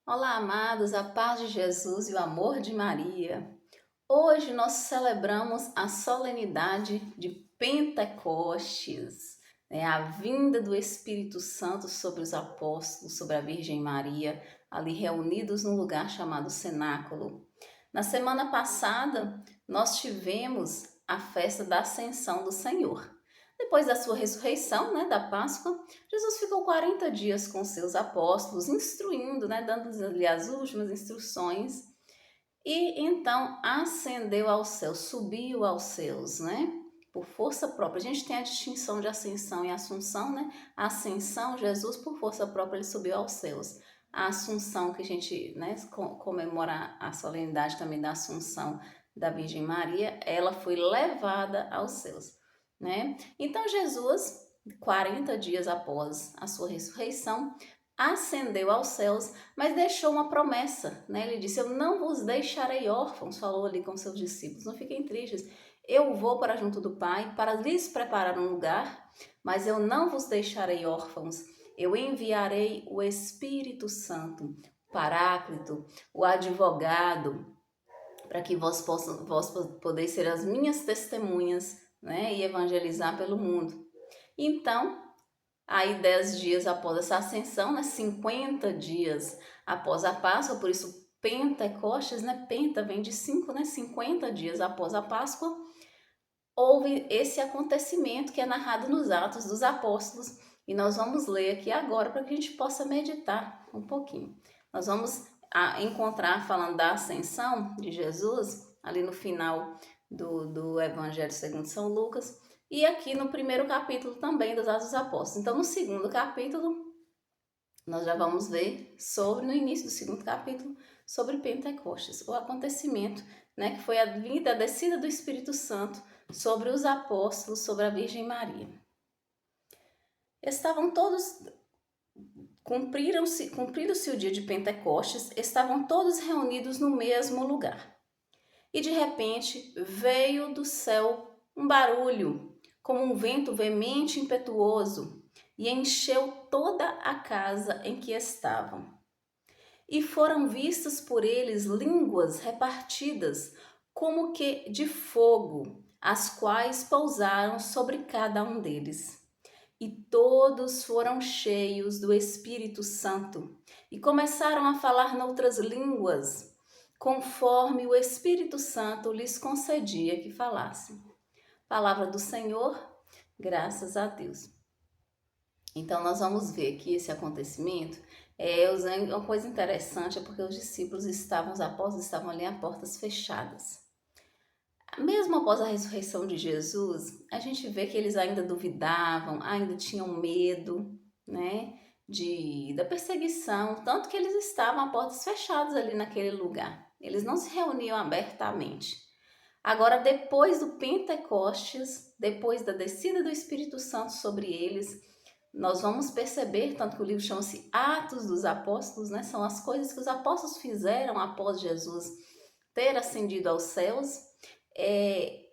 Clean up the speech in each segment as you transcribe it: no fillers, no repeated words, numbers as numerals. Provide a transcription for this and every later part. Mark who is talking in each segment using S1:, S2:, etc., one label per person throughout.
S1: Olá, amados, a paz de Jesus e o amor de Maria. Hoje nós celebramos a solenidade de Pentecostes, a vinda do Espírito Santo sobre os apóstolos, sobre a Virgem Maria, ali reunidos num lugar chamado Cenáculo. Na semana passada, nós tivemos a festa da Ascensão do Senhor. Depois da sua ressurreição, da Páscoa, Jesus ficou 40 dias com seus apóstolos, instruindo, dando-lhe as últimas instruções, e então ascendeu aos céus, subiu aos céus, por força própria. A gente tem a distinção de ascensão e assunção, A ascensão, Jesus, por força própria, ele subiu aos céus. A assunção, que a gente comemora a solenidade também da assunção da Virgem Maria, ela foi levada aos céus, Então Jesus, 40 dias após a sua ressurreição, ascendeu aos céus, mas deixou uma promessa, Ele disse: eu não vos deixarei órfãos, falou ali com seus discípulos, não fiquem tristes, eu vou para junto do Pai para lhes preparar um lugar, mas eu não vos deixarei órfãos, eu enviarei o Espírito Santo, o Paráclito, o advogado, para que vós podeis ser as minhas testemunhas, e evangelizar pelo mundo. Então, aí 10 dias após essa ascensão, 50 dias após a Páscoa, por isso Pentecostes, Penta vem de 5, 50 dias após a Páscoa, houve esse acontecimento que é narrado nos Atos dos Apóstolos, e nós vamos ler aqui agora para que a gente possa meditar um pouquinho. Nós vamos encontrar, falando da ascensão de Jesus, ali no final do Evangelho segundo São Lucas, e aqui no primeiro capítulo também dos Atos dos Apóstolos. Então, no segundo capítulo, nós já vamos ver no início do segundo capítulo, sobre Pentecostes, o acontecimento, que foi a vinda, a descida do Espírito Santo sobre os apóstolos, sobre a Virgem Maria. Estavam todos, cumprido-se o dia de Pentecostes, estavam todos reunidos no mesmo lugar. E de repente veio do céu um barulho, como um vento veemente e impetuoso, e encheu toda a casa em que estavam. E foram vistas por eles línguas repartidas, como que de fogo, as quais pousaram sobre cada um deles. E todos foram cheios do Espírito Santo e começaram a falar noutras línguas, conforme o Espírito Santo lhes concedia que falassem. Palavra do Senhor, graças a Deus. Então, nós vamos ver que esse acontecimento uma coisa interessante, porque os discípulos os apóstolos estavam ali a portas fechadas. Mesmo após a ressurreição de Jesus, a gente vê que eles ainda duvidavam, ainda tinham medo, da perseguição, tanto que eles estavam a portas fechadas ali naquele lugar. Eles não se reuniam abertamente. Agora, depois do Pentecostes, depois da descida do Espírito Santo sobre eles, nós vamos perceber, tanto que o livro chama-se Atos dos Apóstolos, São as coisas que os apóstolos fizeram após Jesus ter ascendido aos céus.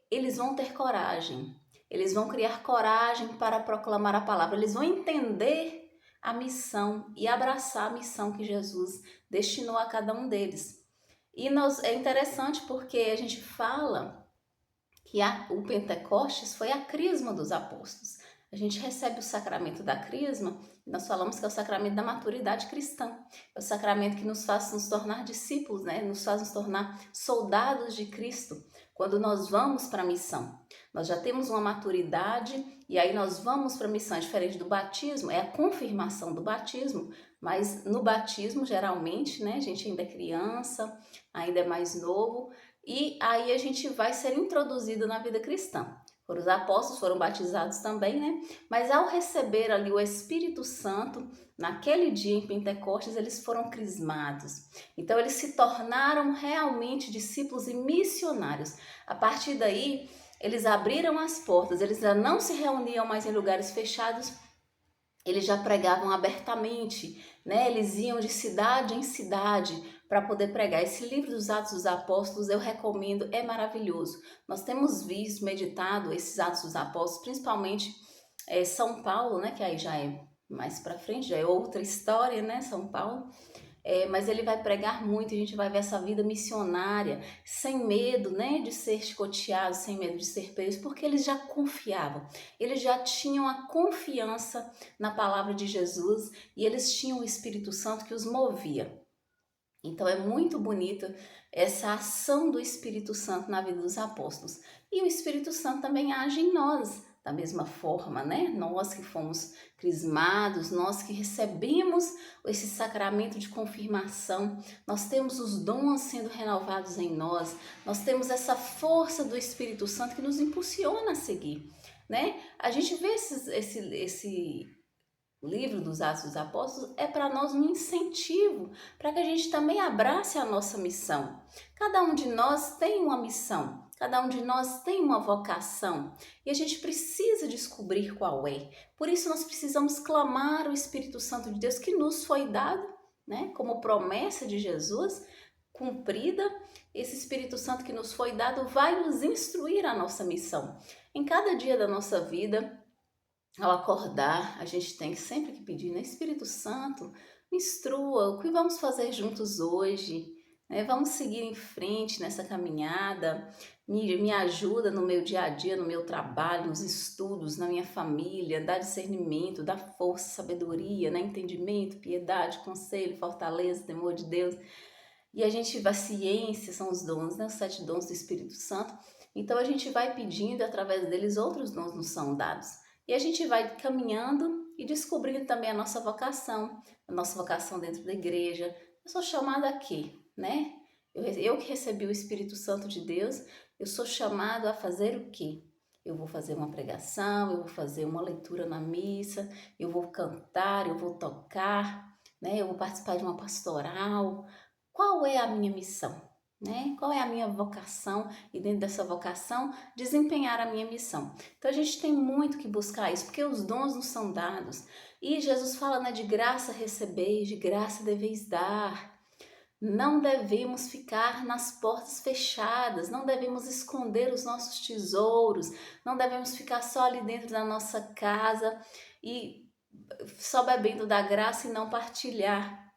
S1: Eles vão ter coragem, eles vão criar coragem para proclamar a palavra, eles vão entender a missão e abraçar a missão que Jesus destinou a cada um deles. E é interessante porque a gente fala que o Pentecostes foi a crisma dos apóstolos. A gente recebe o sacramento da crisma, e nós falamos que é o sacramento da maturidade cristã. É o sacramento que nos faz nos tornar discípulos, Nos faz nos tornar soldados de Cristo, quando nós vamos para a missão. Nós já temos uma maturidade e aí nós vamos para a missão. É diferente do batismo, é a confirmação do batismo, mas no batismo, geralmente, a gente ainda é criança, ainda é mais novo, e aí a gente vai ser introduzido na vida cristã. Os apóstolos foram batizados também, Mas ao receber ali o Espírito Santo, naquele dia em Pentecostes, eles foram crismados. Então eles se tornaram realmente discípulos e missionários. A partir daí, eles abriram as portas, eles já não se reuniam mais em lugares fechados, eles já pregavam abertamente, Eles iam de cidade em cidade para poder pregar. Esse livro dos Atos dos Apóstolos eu recomendo, é maravilhoso. Nós temos visto, meditado esses Atos dos Apóstolos, principalmente São Paulo, que aí já é mais para frente, já é outra história, São Paulo. mas ele vai pregar muito, a gente vai ver essa vida missionária, sem medo, né, de ser chicoteado, sem medo de ser preso, porque eles já confiavam, eles já tinham a confiança na palavra de Jesus e eles tinham o Espírito Santo que os movia. Então é muito bonito essa ação do Espírito Santo na vida dos apóstolos. E o Espírito Santo também age em nós, da mesma forma, né? Nós que fomos crismados, nós que recebemos esse sacramento de confirmação, nós temos os dons sendo renovados em nós, nós temos essa força do Espírito Santo que nos impulsiona a seguir, né? A gente vê esse livro dos Atos dos Apóstolos é para nós um incentivo, para que a gente também abrace a nossa missão. Cada um de nós tem uma missão, cada um de nós tem uma vocação e a gente precisa descobrir qual é. Por isso nós precisamos clamar o Espírito Santo de Deus que nos foi dado, né, como promessa de Jesus, cumprida. Esse Espírito Santo que nos foi dado vai nos instruir a nossa missão. Em cada dia da nossa vida, ao acordar, a gente tem sempre que pedir, né? Espírito Santo, me instrua, o que vamos fazer juntos hoje? Né? Vamos seguir em frente nessa caminhada, me ajuda no meu dia a dia, no meu trabalho, nos estudos, na minha família, dá discernimento, dá força, sabedoria, né? Entendimento, piedade, conselho, fortaleza, temor de Deus. E a gente vai, ciência são os dons, né? Os 7 dons do Espírito Santo. Então a gente vai pedindo, através deles outros dons nos são dados. E a gente vai caminhando e descobrindo também a nossa vocação dentro da igreja. Eu sou chamada a quê, né? Eu que recebi o Espírito Santo de Deus, eu sou chamado a fazer o quê? Eu vou fazer uma pregação, eu vou fazer uma leitura na missa, eu vou cantar, eu vou tocar, né? Eu vou participar de uma pastoral. Qual é a minha missão? Né? Qual é a minha vocação e dentro dessa vocação desempenhar a minha missão. Então a gente tem muito que buscar isso, porque os dons nos são dados e Jesus fala, né, de graça recebeis, de graça deveis dar. Não devemos ficar nas portas fechadas, não devemos esconder os nossos tesouros, não devemos ficar só ali dentro da nossa casa e só bebendo da graça e não partilhar.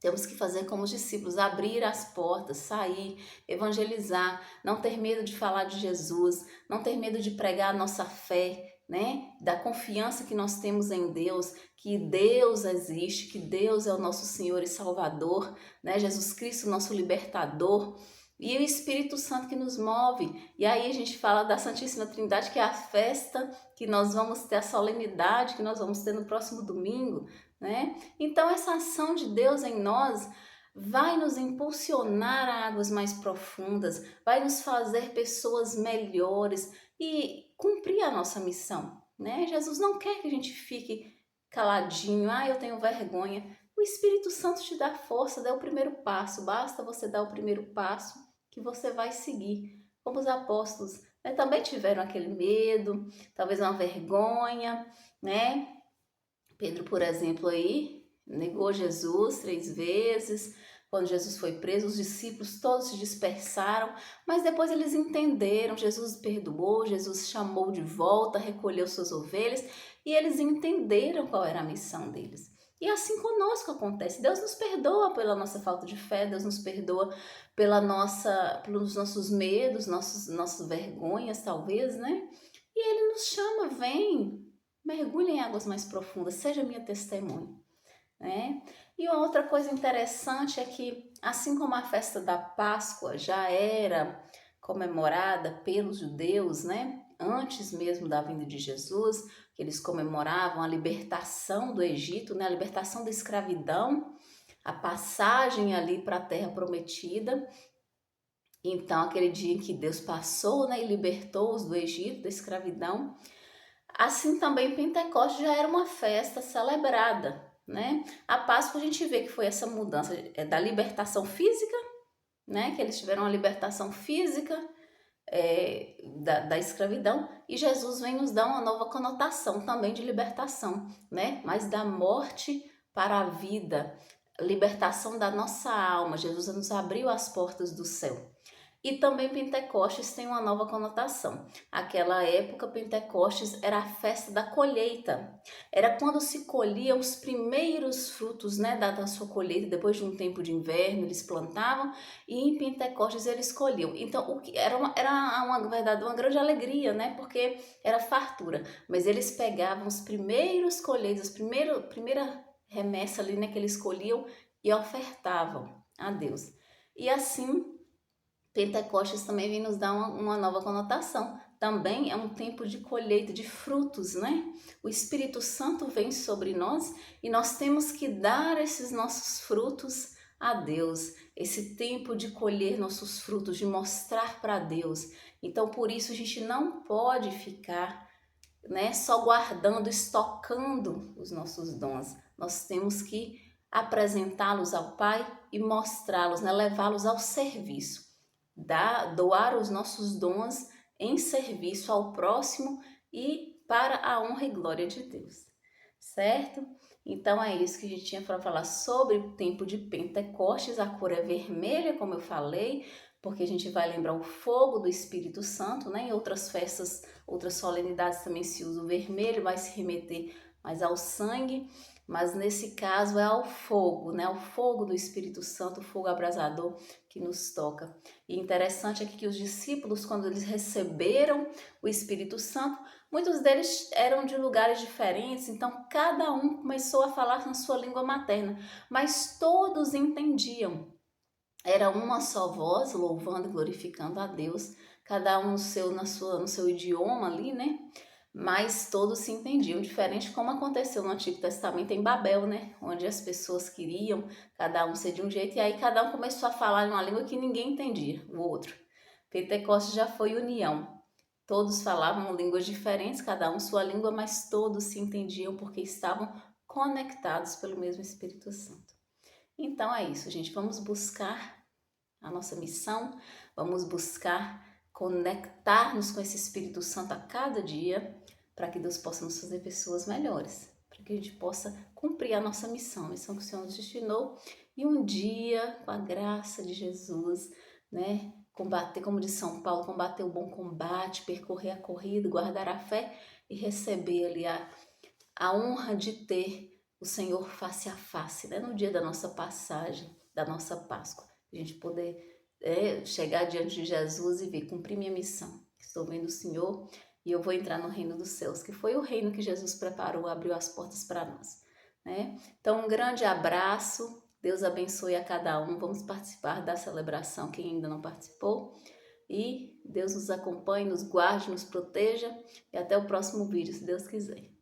S1: Temos que fazer como os discípulos, abrir as portas, sair, evangelizar, não ter medo de falar de Jesus, não ter medo de pregar a nossa fé, né? Da confiança que nós temos em Deus, que Deus existe, que Deus é o nosso Senhor e Salvador, né? Jesus Cristo, nosso libertador, e o Espírito Santo que nos move. E aí a gente fala da Santíssima Trindade, que é a festa que nós vamos ter, a solenidade que nós vamos ter no próximo domingo, né? Então essa ação de Deus em nós vai nos impulsionar a águas mais profundas, vai nos fazer pessoas melhores e cumprir a nossa missão, né? Jesus não quer que a gente fique caladinho, eu tenho vergonha. O Espírito Santo te dá força, dá o primeiro passo, basta você dar o primeiro passo que você vai seguir. Como os apóstolos, né, também tiveram aquele medo, talvez uma vergonha, né? Pedro, por exemplo, aí negou Jesus 3 vezes. Quando Jesus foi preso, os discípulos todos se dispersaram, mas depois eles entenderam, Jesus perdoou, Jesus chamou de volta, recolheu suas ovelhas e eles entenderam qual era a missão deles. E assim conosco acontece. Deus nos perdoa pela nossa falta de fé, Deus nos perdoa pelos nossos medos, nossas vergonhas, talvez, né? E Ele nos chama, vem, mergulhe em águas mais profundas, seja minha testemunha, né? E uma outra coisa interessante é que, assim como a festa da Páscoa já era comemorada pelos judeus, né? Antes mesmo da vinda de Jesus, que eles comemoravam a libertação do Egito, né? A libertação da escravidão, a passagem ali para a Terra Prometida. Então, aquele dia em que Deus passou, né, e libertou-os do Egito, da escravidão. Assim também Pentecostes já era uma festa celebrada, né? A Páscoa a gente vê que foi essa mudança da libertação física, né? Que eles tiveram a libertação física da escravidão, e Jesus vem nos dar uma nova conotação também de libertação, né? Mas da morte para a vida, libertação da nossa alma. Jesus nos abriu as portas do céu. E também Pentecostes tem uma nova conotação. Aquela época, Pentecostes era a festa da colheita. Era quando se colhia os primeiros frutos, né, da sua colheita. Depois de um tempo de inverno, eles plantavam e em Pentecostes eles colhiam. Então, o que era uma verdade, uma grande alegria, né, porque era fartura. Mas eles pegavam os primeiros colheitos, primeira remessa ali, né, que eles colhiam e ofertavam a Deus. E assim Pentecostes também vem nos dar uma nova conotação. Também é um tempo de colheita de frutos, né? O Espírito Santo vem sobre nós e nós temos que dar esses nossos frutos a Deus. Esse tempo de colher nossos frutos, de mostrar para Deus. Então, por isso, a gente não pode ficar, né, só guardando, estocando os nossos dons. Nós temos que apresentá-los ao Pai e mostrá-los, né, levá-los ao serviço doar os nossos dons em serviço ao próximo e para a honra e glória de Deus, certo? Então é isso que a gente tinha para falar sobre o tempo de Pentecostes. A cor é vermelha, como eu falei, porque a gente vai lembrar o fogo do Espírito Santo, né? Em outras festas, outras solenidades também se usa o vermelho, vai se remeter mais ao sangue, mas nesse caso é ao fogo, né? O fogo do Espírito Santo, o fogo abrasador que nos toca. E interessante aqui que os discípulos, quando eles receberam o Espírito Santo, muitos deles eram de lugares diferentes, então cada um começou a falar na sua língua materna, mas todos entendiam. Era uma só voz, louvando e glorificando a Deus, cada um no seu idioma ali, né? Mas todos se entendiam, diferente como aconteceu no Antigo Testamento em Babel, né? Onde as pessoas queriam cada um ser de um jeito e aí cada um começou a falar em uma língua que ninguém entendia, o outro. Pentecostes já foi união. Todos falavam línguas diferentes, cada um sua língua, mas todos se entendiam porque estavam conectados pelo mesmo Espírito Santo. Então é isso, gente. Vamos buscar a nossa missão, vamos buscar conectar-nos com esse Espírito Santo a cada dia, para que Deus possa nos fazer pessoas melhores, para que a gente possa cumprir a nossa missão, a missão que o Senhor nos destinou, e um dia, com a graça de Jesus, né, combater, como diz São Paulo, combater o bom combate, percorrer a corrida, guardar a fé e receber ali a honra de ter o Senhor face a face, né, no dia da nossa passagem, da nossa Páscoa, a gente poder chegar diante de Jesus e ver, cumprir minha missão. Estou vendo o Senhor e eu vou entrar no reino dos céus, que foi o reino que Jesus preparou, abriu as portas para nós, né? Então, um grande abraço, Deus abençoe a cada um, vamos participar da celebração, quem ainda não participou, e Deus nos acompanhe, nos guarde, nos proteja, e até o próximo vídeo, se Deus quiser.